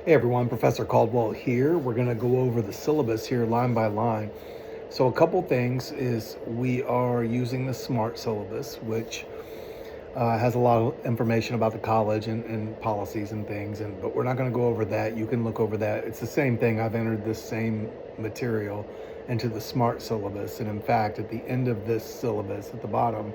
Hey everyone, Professor Caldwell here. We're going to go over the syllabus here line by line. So a couple things is we are using the SMART syllabus, which has a lot of information about the college and policies and things, but we're not going to go over that. You can look over that. It's the same thing. I've entered this same material into the SMART syllabus, and in fact, at the end of this syllabus, at the bottom,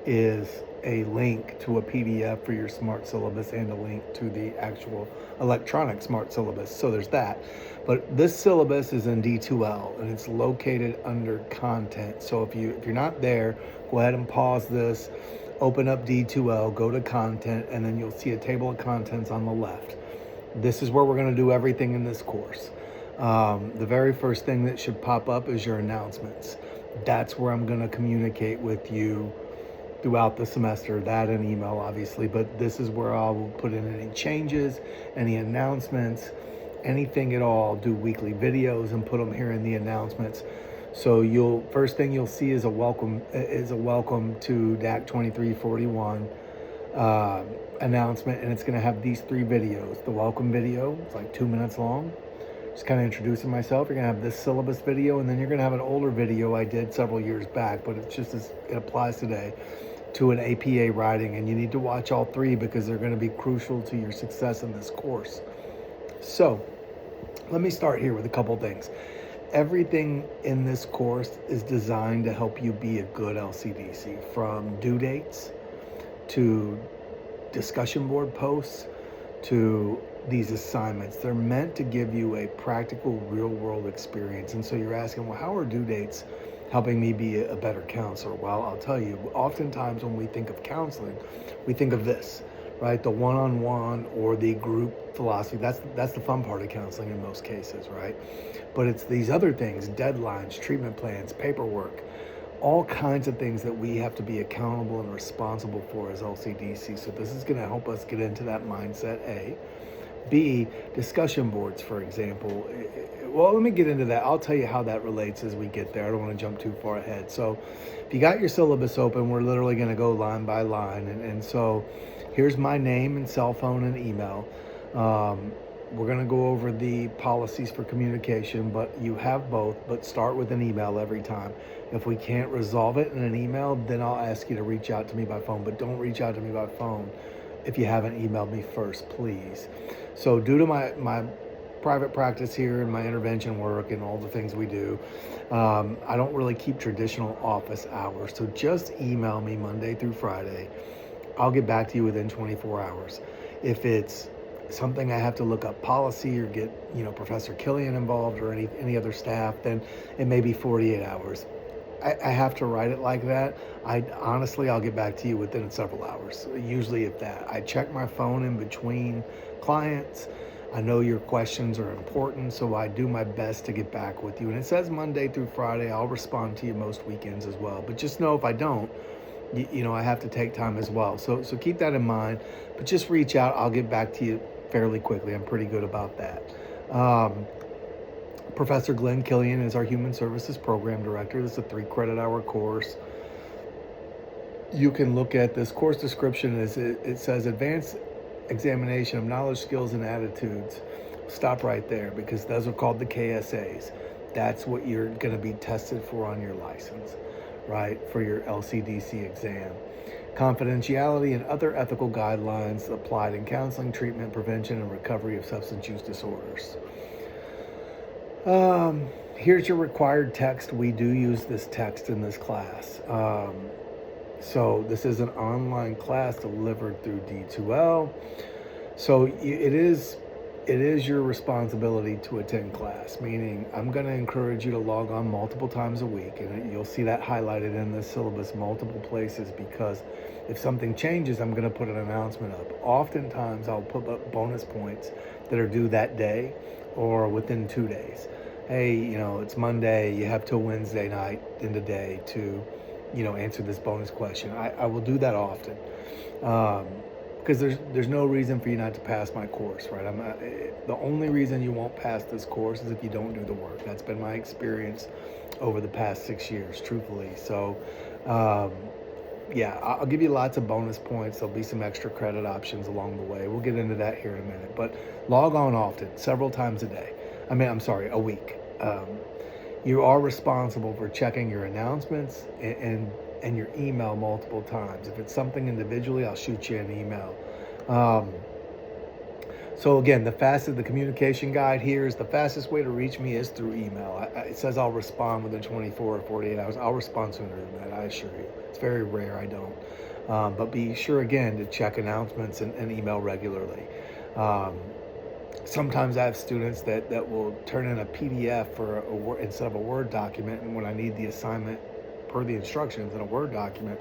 is a link to a PDF for your SMART syllabus and a link to the actual electronic SMART syllabus. So there's that. But this syllabus is in D2L and it's located under content. So if you're not there, go ahead and pause this, open up D2L, go to content, and then you'll see a table of contents on the left. This is where we're going to do everything in this course. The very first thing that should pop up is your announcements. That's where I'm going to communicate with you throughout the semester, that and email obviously, but this is where I will put in any changes, any announcements, anything at all, do weekly videos and put them here in the announcements. So first thing you'll see is a welcome to DAAC 2341 announcement, and it's going to have these 3 videos. The welcome video, it's like 2 minutes long, just kind of introducing myself. You're going to have this syllabus video, and then you're going to have an older video I did several years back, but it's just as it applies today to an APA writing, and you need to watch all 3 because they're going to be crucial to your success in this course. So let me start here with a couple things. Everything in this course is designed to help you be a good LCDC, from due dates to discussion board posts to these assignments. They're meant to give you a practical real world experience. And so you're asking, well, how are due dates helping me be a better counselor? Well, I'll tell you, oftentimes when we think of counseling, we think of this, right? The one-on-one or the group philosophy. That's the fun part of counseling in most cases, right? But it's these other things, deadlines, treatment plans, paperwork, all kinds of things that we have to be accountable and responsible for as LCDC. So this is going to help us get into that mindset, A. B, discussion boards, for example. Well, let me get into that. I'll tell you how that relates as we get there. I don't want to jump too far ahead. So if you got your syllabus open, we're literally going to go line by line. And so here's my name and cell phone and email. We're going to go over the policies for communication, but you have both, but start with an email every time. If we can't resolve it in an email, then I'll ask you to reach out to me by phone, but don't reach out to me by phone if you haven't emailed me first, please. So due to my private practice here and my intervention work and all the things we do, I don't really keep traditional office hours. So just email me Monday through Friday. I'll get back to you within 24 hours. If it's something I have to look up policy or get, Professor Killian involved or any other staff, then it may be 48 hours. I have to write it like that. I'll get back to you within several hours, usually if that. I check my phone in between clients. I know your questions are important, so I do my best to get back with you. And it says Monday through Friday. I'll respond to you most weekends as well. But just know if I don't, I have to take time as well. So keep that in mind. But just reach out. I'll get back to you fairly quickly. I'm pretty good about that. Professor Glenn Killian is our Human Services Program Director. This is a 3 credit hour course. You can look at this course description as it says Advanced Examination of Knowledge, Skills, and Attitudes. Stop right there because those are called the KSAs. That's what you're going to be tested for on your license, right, for your LCDC exam. Confidentiality and other ethical guidelines applied in counseling, treatment, prevention, and recovery of substance use disorders. Here's your required text. We do use this text in this class. So this is an online class delivered through D2L. So it is your responsibility to attend class, meaning I'm going to encourage you to log on multiple times a week, and you'll see that highlighted in the syllabus multiple places, because if something changes, I'm going to put an announcement up. Oftentimes I'll put up bonus points that are due that day or within 2 days. Hey, it's Monday, you have till Wednesday night in the day to, answer this bonus question. I will do that often. Because there's no reason for you not to pass my course, right? The only reason you won't pass this course is if you don't do the work. That's been my experience over the past 6 years, truthfully. So yeah, I'll give you lots of bonus points. There'll be some extra credit options along the way. We'll get into that here in a minute. But log on often, several times a day. A week. You are responsible for checking your announcements and your email multiple times. If it's something individually, I'll shoot you an email. So again, the communication guide here is the fastest way to reach me is through email. It says I'll respond within 24 or 48 hours. I'll respond sooner than that, I assure you. It's very rare I don't. But be sure again to check announcements and email regularly. Sometimes I have students that will turn in a PDF instead of a Word document, and when I need the assignment per the instructions in a Word document,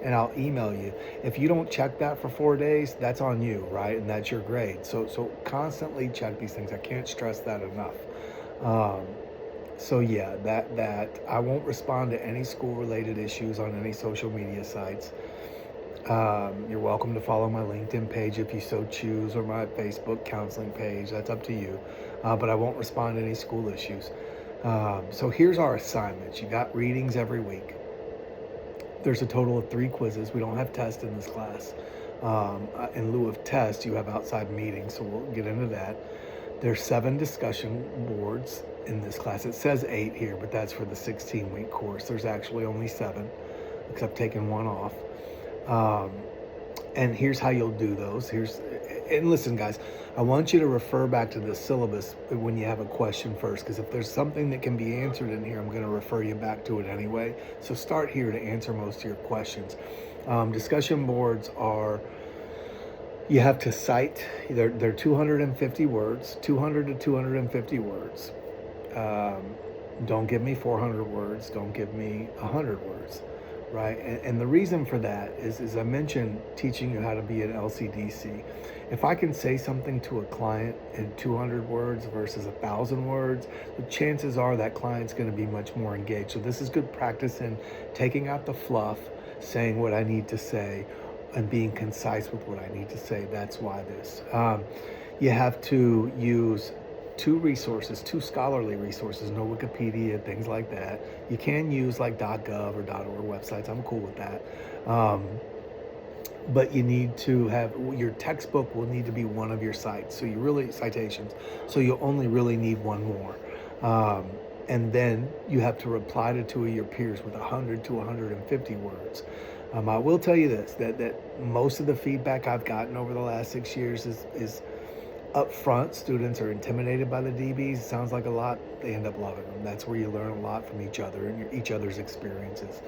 and I'll email you. If you don't check that for 4 days, that's on you, right? And that's your grade. So constantly check these things. I can't stress that enough. So yeah, that I won't respond to any school-related issues on any social media sites. You're welcome to follow my LinkedIn page if you so choose, or my Facebook counseling page. That's up to you. But I won't respond to any school issues. So here's our assignments. You got readings every week. There's a total of 3 quizzes. We don't have tests in this class. In lieu of tests, you have outside meetings, so we'll get into that. There's 7 discussion boards in this class. It says 8 here, but that's for the 16-week course. There's actually only 7, except taking 1 off. And here's how you'll do those. And listen, guys, I want you to refer back to the syllabus when you have a question first, because if there's something that can be answered in here, I'm going to refer you back to it anyway. So start here to answer most of your questions. Discussion boards you have to cite, they're 250 words, 200 to 250 words. Don't give me 400 words. Don't give me 100 words. Right, and the reason for that is, as I mentioned, teaching you how to be an LCDC. If I can say something to a client in 200 words versus 1,000 words, the chances are that client's going to be much more engaged. So this is good practice in taking out the fluff, saying what I need to say, and being concise with what I need to say. That's why this. You have to use 2 scholarly resources, no Wikipedia, things like that. You can use like .gov or .org websites. I'm cool with that. But you need to have, your textbook will need to be one of your citations. So you only really need 1 more. And then you have to reply to 2 of your peers with 100 to 150 words. I will tell you this, that most of the feedback I've gotten over the last 6 years is up front. Students are intimidated by the DBs. It sounds like a lot. They end up loving them. That's where you learn a lot from each other and each other's experiences.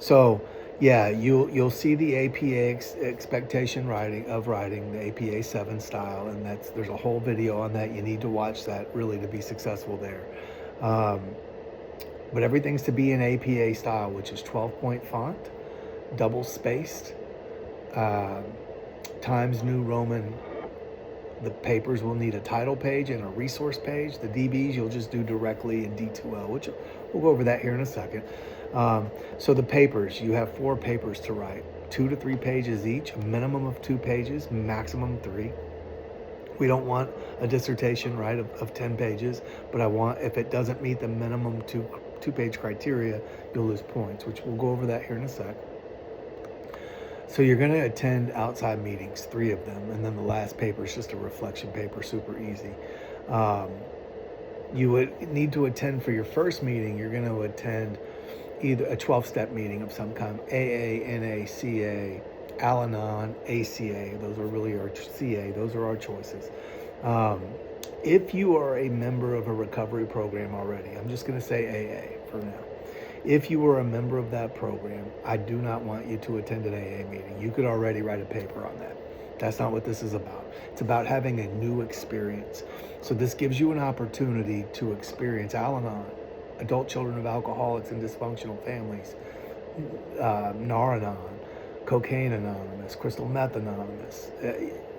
So yeah, you'll see the APA expectation writing, the APA 7 style, and there's a whole video on that. You need to watch that really to be successful there. But everything's to be in APA style, which is 12-point font, double spaced, Times New Roman. The papers will need a title page and a resource page. The DBs you'll just do directly in D2L, which we'll go over that here in a second. So the papers, you have 4 papers to write, 2 to 3 pages each, a minimum of 2 pages, maximum 3. We don't want a dissertation, right, of 10 pages, but if it doesn't meet the minimum 2-page criteria, you'll lose points, which we'll go over that here in a sec. So you're going to attend outside meetings, 3 of them, and then the last paper is just a reflection paper, super easy. You would need to attend for your first meeting. You're going to attend either a 12-step meeting of some kind, AA, NA, CA, Al-Anon, ACA. Those are really our CA. Those are our choices. If you are a member of a recovery program already, I'm just going to say AA for now. If you were a member of that program, I do not want you to attend an AA meeting. You could already write a paper on that. That's not what this is about. It's about having a new experience. So this gives you an opportunity to experience Al-Anon, adult children of alcoholics and dysfunctional families, Nar-Anon, Cocaine Anonymous, Crystal Meth Anonymous,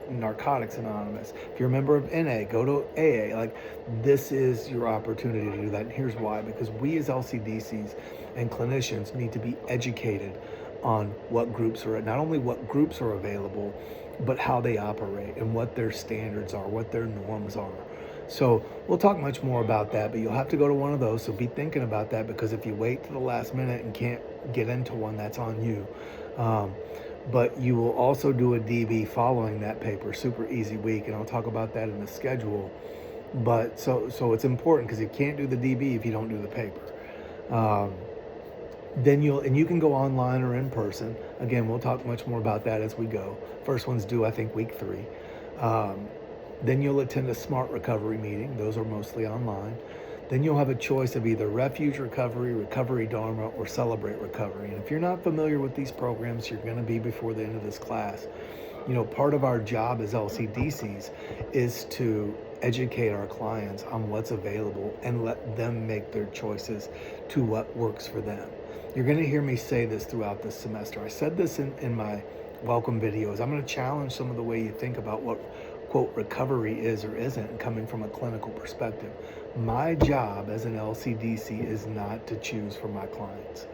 Narcotics Anonymous. If you're a member of NA, go to AA. Like, this is your opportunity to do that. And here's why: because we as LCDCs and clinicians need to be educated on what groups are, not only what groups are available, but how they operate and what their standards are, what their norms are. So we'll talk much more about that, but you'll have to go to one of those. So be thinking about that, because if you wait to the last minute and can't get into one, that's on you. But you will also do a DB following that paper, super easy week, and I'll talk about that in the schedule. But so it's important, because you can't do the DB if you don't do the paper. Then you can go online or in person. Again, we'll talk much more about that as we go. First one's due, I think, week 3. Then you'll attend a SMART recovery meeting. Those are mostly online. Then you'll have a choice of either Refuge Recovery, Recovery Dharma, or Celebrate Recovery. And if you're not familiar with these programs, you're going to be before the end of this class. Part of our job as LCDCs is to educate our clients on what's available and let them make their choices to what works for them. You're going to hear me say this throughout this semester. I said this in my welcome videos. I'm going to challenge some of the way you think about what, quote, recovery is or isn't, coming from a clinical perspective. My job as an LCDC is not to choose for my clients.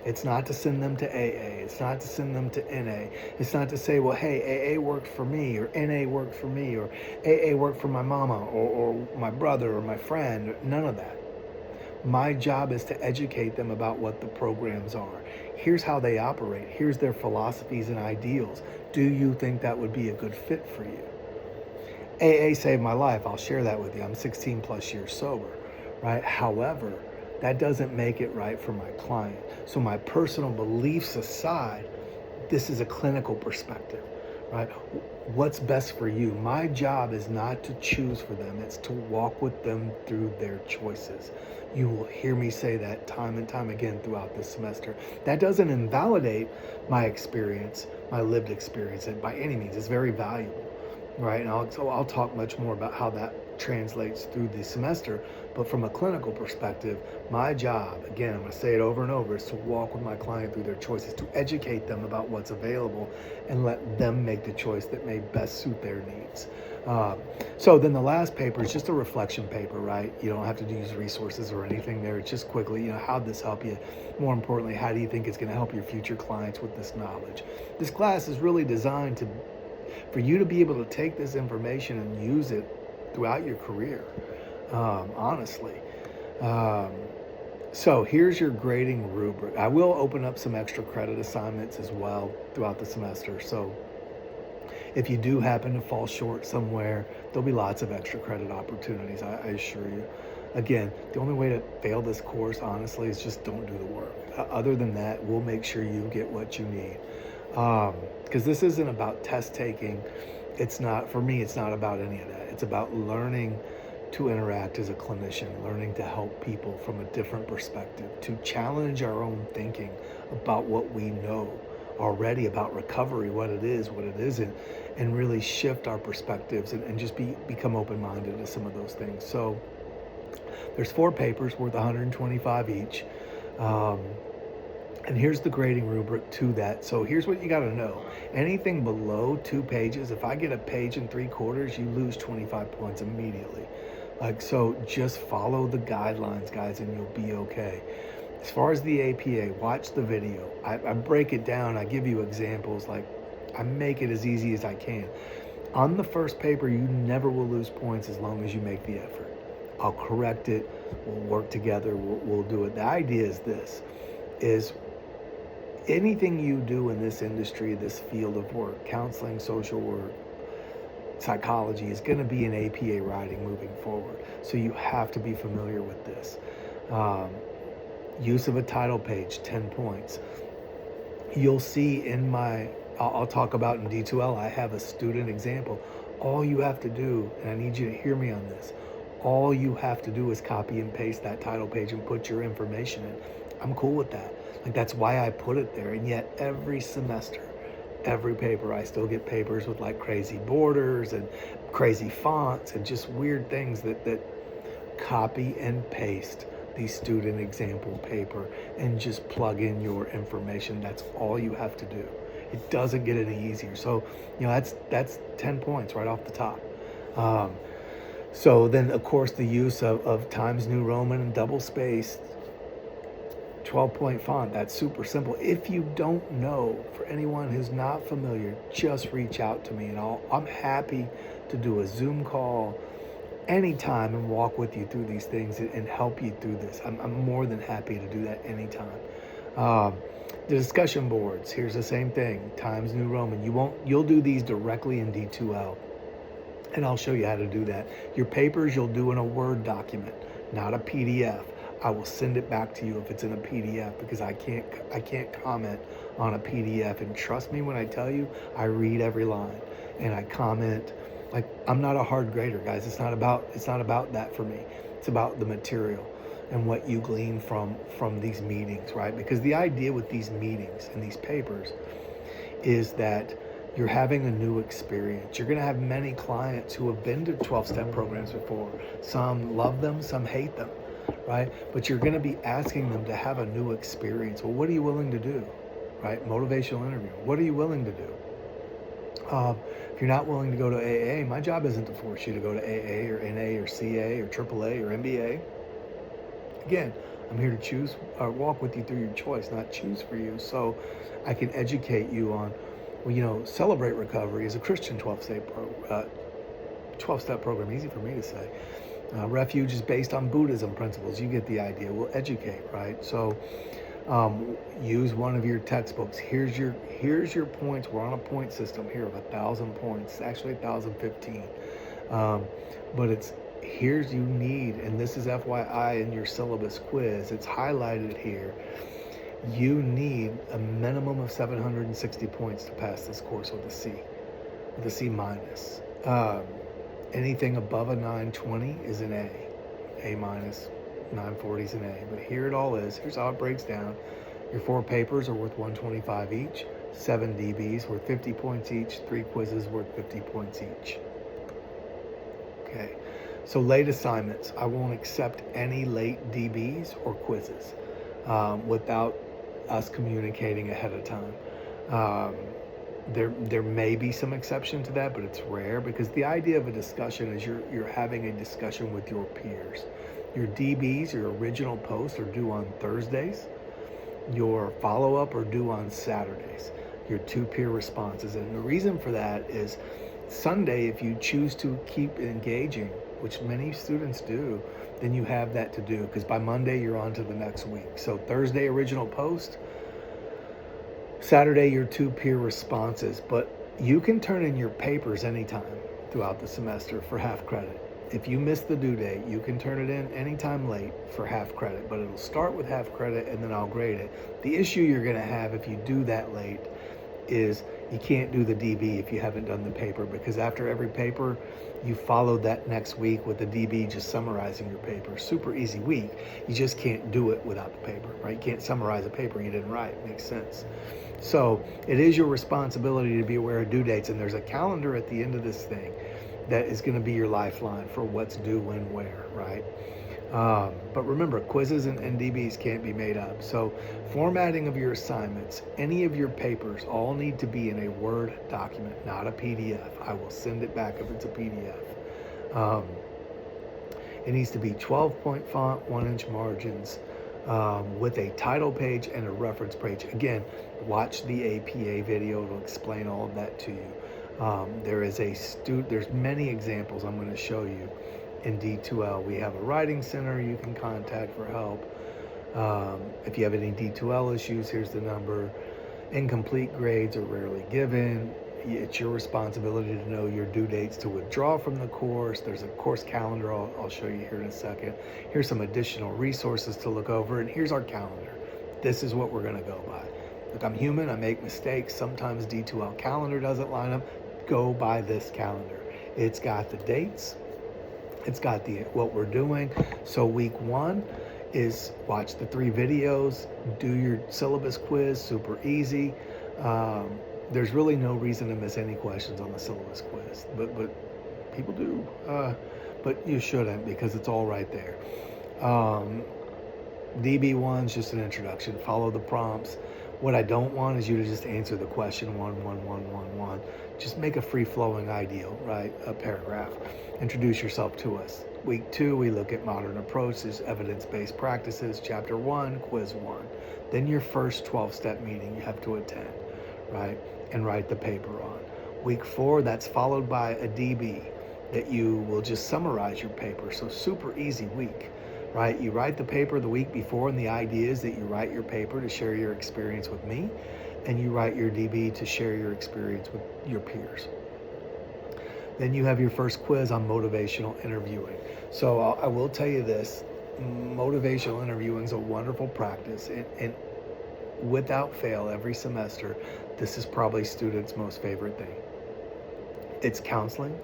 It's not to send them to AA. It's not to send them to NA. It's not to say, well, hey, AA worked for me, or NA worked for me, or AA worked for my mama, or my brother, or my friend. None of that. My job is to educate them about what the programs are. Here's how they operate. Here's their philosophies and ideals. Do you think that would be a good fit for you? AA saved my life. I'll share that with you. I'm 16 plus years sober, right? However, that doesn't make it right for my client. So my personal beliefs aside, this is a clinical perspective, right? What's best for you? My job is not to choose for them. It's to walk with them through their choices. You will hear me say that time and time again throughout this semester. That doesn't invalidate my experience, my lived experience, and by any means, it's very valuable, right? And I'll talk much more about how that translates through the semester. But from a clinical perspective, my job, again, I'm going to say it over and over, is to walk with my client through their choices, to educate them about what's available and let them make the choice that may best suit their needs. So then the last paper is just a reflection paper, right? You don't have to use resources or anything there. It's just quickly, how'd this help you? More importantly, how do you think it's going to help your future clients with this knowledge? This class is really designed for you to be able to take this information and use it throughout your career, honestly. So here's your grading rubric. I will open up some extra credit assignments as well throughout the semester. So if you do happen to fall short somewhere, there'll be lots of extra credit opportunities, I assure you. Again, the only way to fail this course, honestly, is just don't do the work. Other than that, we'll make sure you get what you need. Because this isn't about test taking. For me, it's not about any of that. It's about learning to interact as a clinician, learning to help people from a different perspective, to challenge our own thinking about what we know already about recovery, what it is, what it isn't, and really shift our perspectives and just become open-minded to some of those things. So there's 4 papers worth 125 each. And here's the grading rubric to that. So here's what you got to know. Anything below 2 pages, if I get a page and 3/4, you lose 25 points immediately. So just follow the guidelines, guys, and you'll be okay. As far as the APA, watch the video. I break it down. I give you examples. I make it as easy as I can. On the first paper, you never will lose points as long as you make the effort. I'll correct it. We'll work together. We'll do it. The idea is this, is anything you do in this industry, this field of work, counseling, social work, psychology, is going to be an APA writing moving forward. So you have to be familiar with this. Use of a title page, 10 points. You'll see in I'll talk about in D2L, I have a student example. All you have to do, and I need you to hear me on this, all you have to do is copy and paste that title page and put your information in. I'm cool with that. That's why I put it there. And yet every semester, every paper, I still get papers with crazy borders and crazy fonts and just weird things that copy and paste the student example paper and just plug in your information. That's all you have to do. It doesn't get any easier. So, that's 10 points right off the top. So then, of course, the use of Times New Roman and double spaced 12-point font. That's super simple. If you don't know, for anyone who's not familiar, just reach out to me and I'm happy to do a Zoom call, anytime and walk with you through these things and help you through this. I'm more than happy to do that anytime. The discussion boards, here's the same thing, Times New Roman. You'll do these directly in D2L, and I'll show you how to do that. Your papers you'll do in a Word document, not a PDF. I will send it back to you if it's in a PDF, because I can't comment on a PDF. And trust me when I tell you, I read every line and I comment. Like, I'm not a hard grader, guys. It's not about that for me. It's about the material and what you glean from these meetings, right? Because the idea with these meetings and these papers is that you're having a new experience. You're going to have many clients who have been to 12-step programs before. Some love them, some hate them, right? But you're going to be asking them to have a new experience. Well, what are you willing to do, right? Motivational interview. What are you willing to do? If you're not willing to go to AA, my job isn't to force you to go to AA or NA or CA or AAA or MBA. Again, I'm here to choose or walk with you through your choice, not choose for you. So I can educate you on, well, Celebrate Recovery is a Christian 12-step program, easy for me to say. Refuge is based on Buddhism principles. You get the idea. We'll educate, right? So use one of your textbooks. Here's your points. We're on a point system here of 1,000 points, actually 1,015. But it's here's you need, and this is FYI in your syllabus quiz. It's highlighted here. You need a minimum of 760 points to pass this course with a C minus. Anything above a 920 is an A. A minus, 940 is an A. But here it all is. Here's how it breaks down. Your 4 papers are worth 125 each. 7 DBs worth 50 points each. 3 quizzes worth 50 points each. Okay. So late assignments. I won't accept any late DBs or quizzes without us communicating ahead of time. There may be some exception to that, but it's rare, because the idea of a discussion is you're having a discussion with your peers. Your DBs, your original posts, are due on Thursdays. Your follow-up are due on Saturdays. Your 2 peer responses. And the reason for that is Sunday, if you choose to keep engaging, which many students do, then you have that to do, because by Monday you're on to the next week. So Thursday, original post. Saturday, your 2 peer responses. But you can turn in your papers anytime throughout the semester for half credit. If you miss the due date, you can turn it in anytime late for half credit, but it'll start with half credit and then I'll grade it. The issue you're going to have if you do that late is you can't do the DB if you haven't done the paper, because after every paper, you follow that next week with the DB just summarizing your paper. Super easy week. You just can't do it without the paper, right? You can't summarize a paper you didn't write. Makes sense. So it is your responsibility to be aware of due dates, and there's a calendar at the end of this thing that is going to be your lifeline for what's due when, where, right? But remember, quizzes and DBs can't be made up. So formatting of your assignments, any of your papers, all need to be in a Word document, not a PDF. I will send it back if it's a PDF. It needs to be 12-point font, 1-inch margins, with a title page and a reference page. Again, watch the APA video. It'll explain all of that to you. There's many examples I'm going to show you in D2L. We have a writing center you can contact for help. If you have any D2L issues, here's the number. Incomplete grades are rarely given. It's your responsibility to know your due dates to withdraw from the course. There's a course calendar I'll show you here in a second. Here's some additional resources to look over, and here's our calendar. This is what we're going to go by. Look, I'm human. I make mistakes. Sometimes D2L calendar doesn't line up. Go by this calendar. It's got the dates. It's got what we're doing. So week 1 is watch the 3 videos, do your syllabus quiz, super easy. There's really no reason to miss any questions on the syllabus quiz, but people do. But you shouldn't, because it's all right there. DB1's just an introduction. Follow the prompts. What I don't want is you to just answer the question 1, 1, 1, 1, 1. Just make a free-flowing ideal, right? A paragraph. Introduce yourself to us. Week 2, we look at modern approaches, evidence-based practices. Chapter 1, quiz 1. Then your first 12-step meeting you have to attend, right? And write the paper on. Week 4, that's followed by a DB. that you will just summarize your paper. So super easy week, right? You write the paper the week before, and the idea is that you write your paper to share your experience with me, and you write your DB to share your experience with your peers. Then you have your first quiz on motivational interviewing. So I will tell you this, motivational interviewing is a wonderful practice, and without fail, every semester, this is probably students' most favorite thing. It's counseling,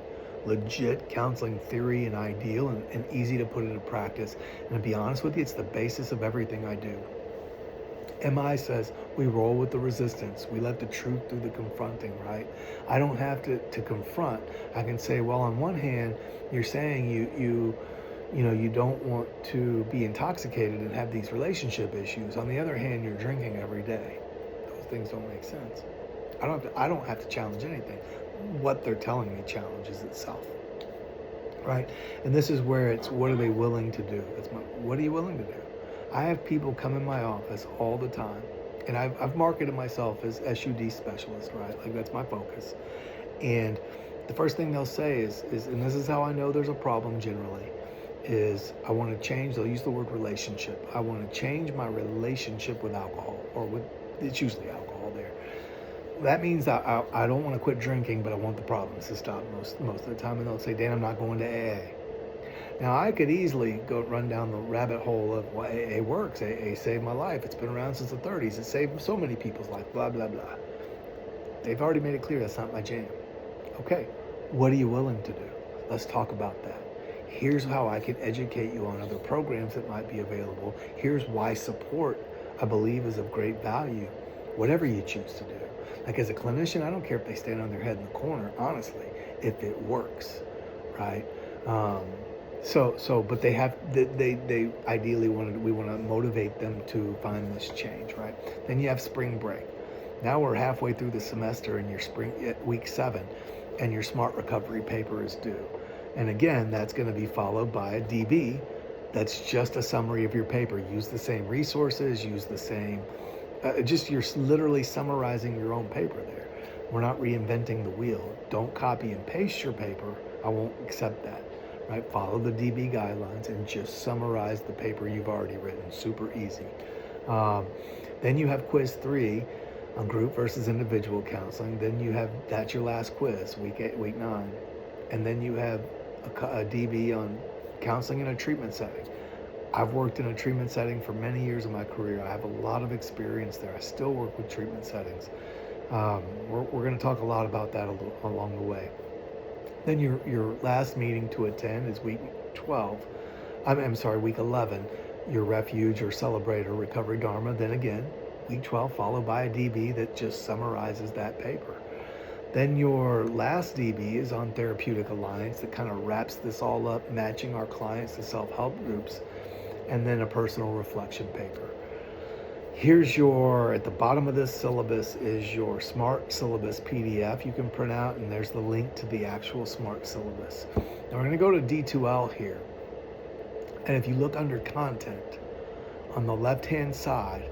legit counseling theory and ideal, and easy to put into practice. And to be honest with you, it's the basis of everything I do. MI says we roll with the resistance. We let the truth do the confronting, right? I don't have to confront. I can say, well, on one hand, you're saying you don't want to be intoxicated and have these relationship issues. On the other hand, you're drinking every day. Those things don't make sense. I don't have to challenge anything. What they're telling me challenges itself, right? And this is where it's, what are they willing to do? What are you willing to do? I have people come in my office all the time, and I've marketed myself as SUD specialist, right? Like, that's my focus. And the first thing they'll say is, and this is how I know there's a problem generally, is I want to change, they'll use the word relationship. I want to change my relationship with alcohol, it's usually alcohol there. That means that I don't want to quit drinking, but I want the problems to stop most of the time. And they'll say, Dan, I'm not going to AA. Now, I could easily run down the rabbit hole of, well, AA works. AA saved my life. It's been around since the 30s. It saved so many people's life, blah, blah, blah. They've already made it clear that's not my jam. Okay, what are you willing to do? Let's talk about that. Here's how I can educate you on other programs that might be available. Here's why support, I believe, is of great value, whatever you choose to do. Like, as a clinician, I don't care if they stand on their head in the corner, honestly, if it works, right? But they ideally we want to motivate them to find this change, right? Then you have spring break. Now we're halfway through the semester, and you're week 7, and your smart recovery paper is due. And again, that's going to be followed by a DB. That's just a summary of your paper. Use the same resources, use the same, you're literally summarizing your own paper there. We're not reinventing the wheel. Don't copy and paste your paper. I won't accept that. Right? Follow the DB guidelines and just summarize the paper you've already written. Super easy. Then you have quiz 3 on group versus individual counseling. Then you have, that's your last quiz, week 9. And then you have a DB on counseling in a treatment setting. I've worked in a treatment setting for many years of my career. I have a lot of experience there. I still work with treatment settings. We're going to talk a lot about that along the way. Then your last meeting to attend is week 11, your refuge or celebrate or recovery dharma. Then again, week 12, followed by a DB that just summarizes that paper. Then your last DB is on therapeutic alliance that kind of wraps this all up, matching our clients to self-help groups, and then a personal reflection paper. Here's at the bottom of this syllabus is your Smart Syllabus PDF you can print out, and there's the link to the actual Smart Syllabus. Now we're going to go to D2L here. And if you look under content, on the left-hand side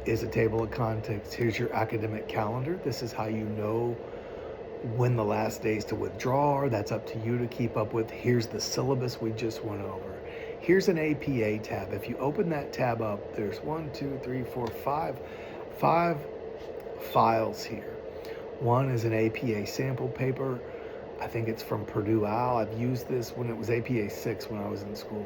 is a table of contents. Here's your academic calendar. This is how you know when the last days to withdraw are. That's up to you to keep up with. Here's the syllabus we just went over. Here's an APA tab. If you open that tab up, there's 5 files here. One is an APA sample paper. I think it's from Purdue Owl. I've used this when it was APA 6 when I was in school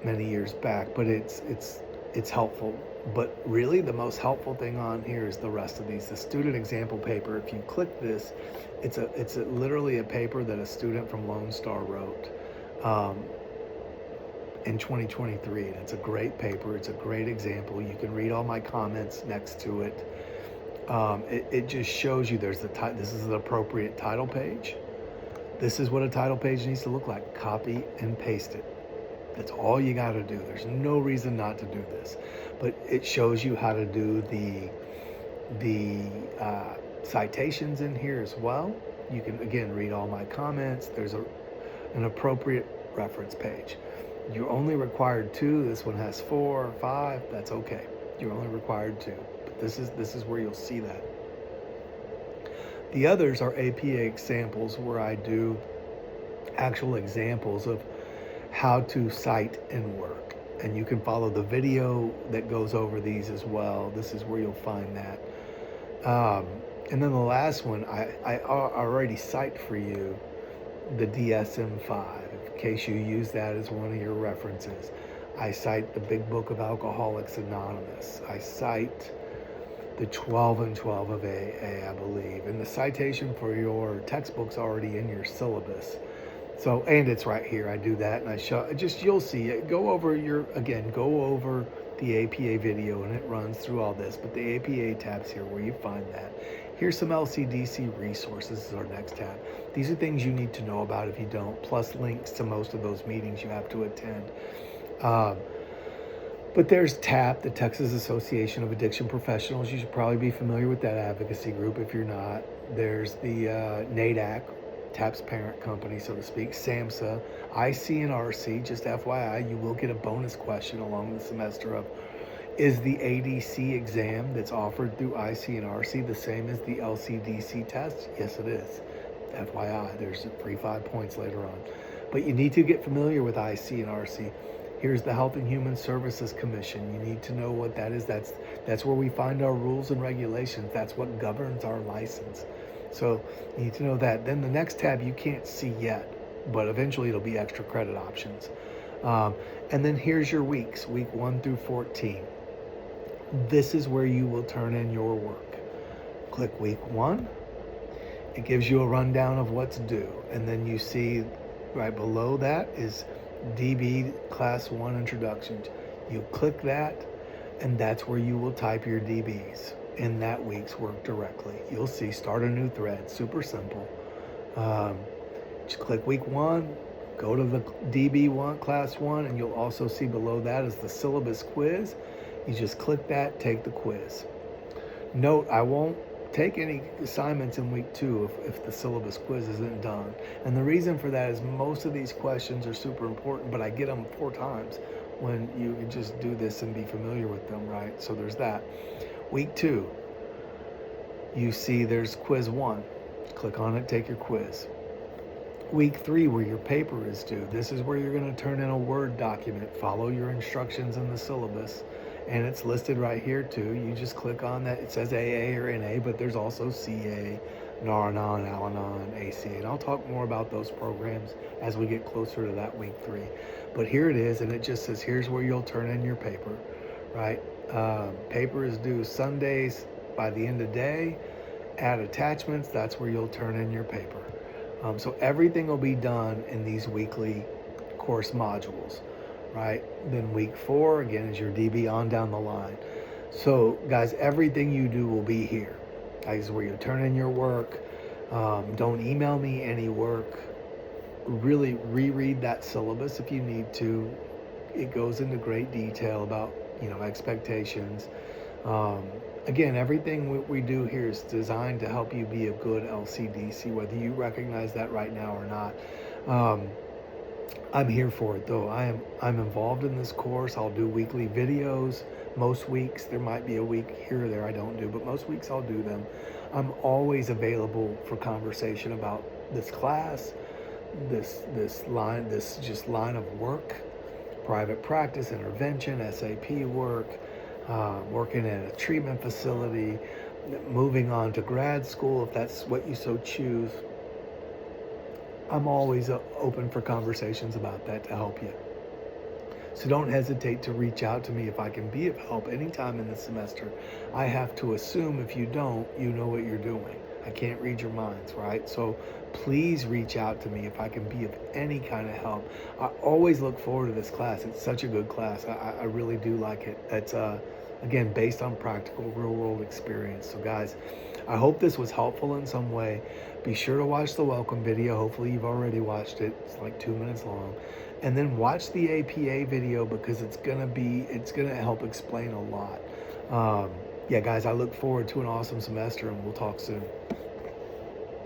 many years back, but it's helpful. But really the most helpful thing on here is the rest of these. The student example paper, if you click this, it's literally a paper that a student from Lone Star wrote in 2023, and it's a great paper. It's a great example. You can read all my comments next to it. It just shows you this is an appropriate title page. This is what a title page needs to look like. Copy and paste it. That's all you got to do. There's no reason not to do this, but it shows you how to do the citations in here as well. You can again read all my comments. There's an appropriate reference page. You're only required 2. This one has 4 or 5. That's okay. You're only required 2. But this is where you'll see that. The others are APA examples where I do actual examples of how to cite and work. And you can follow the video that goes over these as well. This is where you'll find that. And then the last one, I already cite for you the DSM-5, in case you use that as one of your references. I cite the Big Book of Alcoholics Anonymous. I cite the 12 and 12 of AA, I believe. And the citation for your textbook's already in your syllabus. So, and it's right here. I do that, and I show, just, you'll see it. Go over the APA video, and it runs through all this, but the APA tab's here where you find that. Here's some LCDC resources. This is our next tab. These are things you need to know about if you don't, plus links to most of those meetings you have to attend. But there's TAP, the Texas Association of Addiction Professionals. You should probably be familiar with that advocacy group if you're not. There's the DAAC, TAP's parent company, so to speak, SAMHSA, IC and RC. Just FYI, you will get a bonus question along the semester of, is the ADC exam that's offered through IC and RC the same as the LCDC test? Yes, it is. FYI, there's free 5 points later on. But you need to get familiar with IC and RC. Here's the Health and Human Services Commission. You need to know what that is. That's where we find our rules and regulations. That's what governs our license. So you need to know that. Then the next tab you can't see yet, but eventually it'll be extra credit options. And then here's your weeks, week 1 through 14. This is where you will turn in your work. Click week 1. It gives you a rundown of what's due. And then you see right below that is DB Class 1 Introductions. You click that, and that's where you will type your DBs in that week's work directly. You'll see start a new thread, super simple. Just click week 1, go to the DB1 Class 1, and you'll also see below that is the syllabus quiz. You just click that, take the quiz. Note, I won't take any assignments in week 2 if the syllabus quiz isn't done. And the reason for that is most of these questions are super important, but I get them 4 times when you can just do this and be familiar with them, right? So there's that. Week 2, you see there's quiz 1. Click on it, take your quiz. Week 3, where your paper is due, this is where you're going to turn in a Word document. Follow your instructions in the syllabus, and it's listed right here too. You just click on that. It says AA or NA, but there's also CA, Nar-Anon, Al-Anon, ACA, and I'll talk more about those programs as we get closer to that week 3. But here it is, and it just says here's where you'll turn in your paper, right? Paper is due Sundays by the end of day. Add attachments, that's where you'll turn in your paper. So everything will be done in these weekly course modules, right? Then week 4, again, is your DB on down the line. So guys, everything you do will be here. This is where you turn in your work. Don't email me any work. Really reread that syllabus if you need to. It goes into great detail about, expectations. Again, everything we do here is designed to help you be a good LCDC, whether you recognize that right now or not. I'm here for it though. I'm involved in this course. I'll do weekly videos. Most weeks, there might be a week here or there I don't do, but most weeks I'll do them. I'm always available for conversation about this class, this line of work, private practice, intervention, SAP work, working in a treatment facility, moving on to grad school if that's what you so choose. I'm always open for conversations about that to help you. So don't hesitate to reach out to me if I can be of help anytime in the semester. I have to assume if you don't, you know what you're doing. I can't read your minds, right? So please reach out to me if I can be of any kind of help. I always look forward to this class. It's such a good class. I really do like it. It's, again, based on practical real-world experience. So guys, I hope this was helpful in some way. Be sure to watch the welcome video. Hopefully you've already watched it. It's like 2 minutes long. And then watch the APA video because it's gonna help explain a lot. Yeah, guys, I look forward to an awesome semester, and we'll talk soon.